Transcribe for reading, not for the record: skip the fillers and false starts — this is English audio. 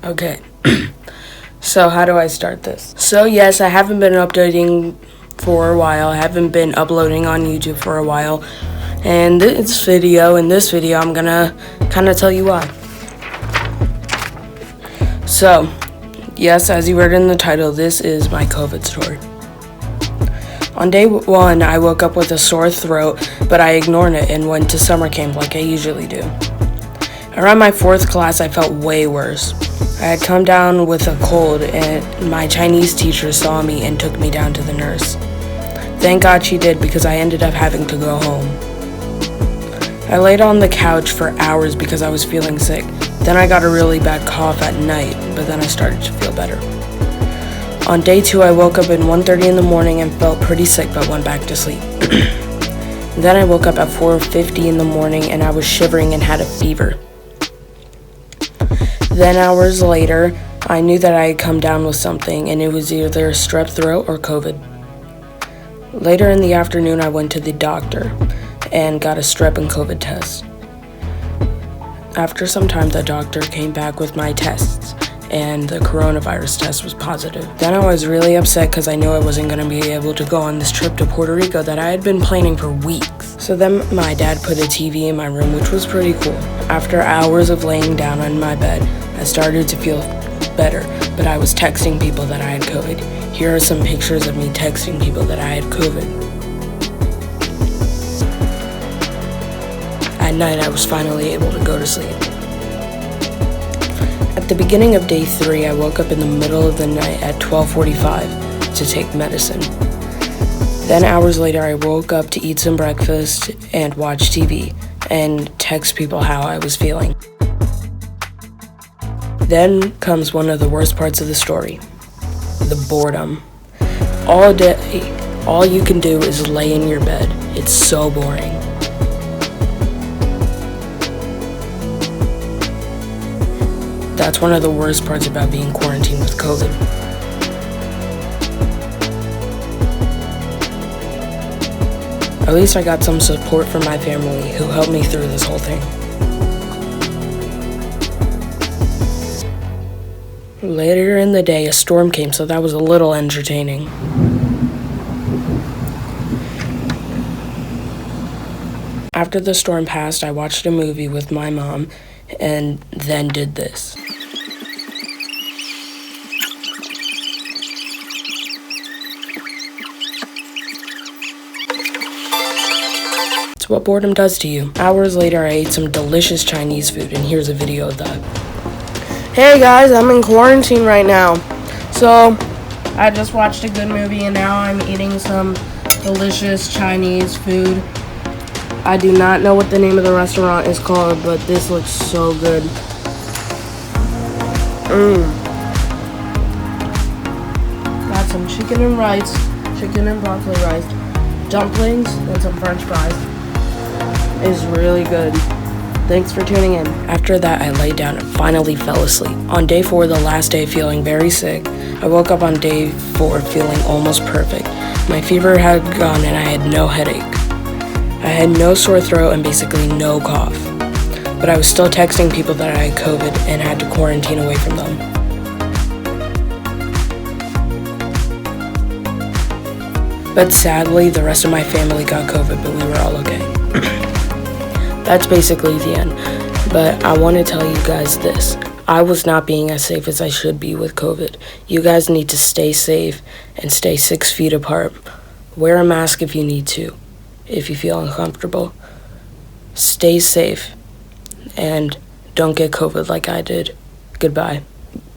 Okay, so how do I start this? So yes, I haven't been updating for a while. I haven't been uploading on YouTube for a while. And in this video, I'm gonna kind of tell you why. So, yes, as you read in the title, this is my COVID story. On day 1, I woke up with a sore throat, but I ignored it and went to summer camp like I usually do. Around my 4th class, I felt way worse. I had come down with a cold, and my Chinese teacher saw me and took me down to the nurse. Thank God she did, because I ended up having to go home. I laid on the couch for hours because I was feeling sick. Then I got a really bad cough at night, but then I started to feel better. On day 2, I woke up at 1:30 in the morning and felt pretty sick, but went back to sleep. Then I woke up at 4:50 in the morning and I was shivering and had a fever. Then hours later, I knew that I had come down with something, and it was either strep throat or COVID. Later in the afternoon, I went to the doctor and got a strep and COVID test. After some time, the doctor came back with my tests, and the coronavirus test was positive. Then I was really upset because I knew I wasn't going to be able to go on this trip to Puerto Rico that I had been planning for weeks. So then my dad put a TV in my room, which was pretty cool. After hours of laying down on my bed, I started to feel better, but I was texting people that I had COVID. Here are some pictures of me texting people that I had COVID. At night, I was finally able to go to sleep. At the beginning of day 3, I woke up in the middle of the night at 12:45 to take medicine. Then hours later, I woke up to eat some breakfast and watch TV and text people how I was feeling. Then comes one of the worst parts of the story, the boredom. All day, all you can do is lay in your bed. It's so boring. That's one of the worst parts about being quarantined with COVID. At least I got some support from my family who helped me through this whole thing. Later in the day, a storm came, so that was a little entertaining. After the storm passed, I watched a movie with my mom and then did this. It's what boredom does to you. Hours later, I ate some delicious Chinese food, and here's a video of that. Hey guys, I'm in quarantine right now. So, I just watched a good movie and now I'm eating some delicious Chinese food. I do not know what the name of the restaurant is called, but this looks so good. Got some chicken and rice, chicken and broccoli rice, dumplings, and some french fries. It's really good. Thanks for tuning in. After that, I laid down and finally fell asleep. On day 4, the last day, feeling very sick, I woke up on day 4 feeling almost perfect. My fever had gone and I had no headache. I had no sore throat and basically no cough. But I was still texting people that I had COVID and had to quarantine away from them. But sadly, the rest of my family got COVID, but we were all okay. That's basically the end. But I want to tell you guys this. I was not being as safe as I should be with COVID. You guys need to stay safe and stay 6 feet apart. Wear a mask if you need to, if you feel uncomfortable. Stay safe and don't get COVID like I did. Goodbye.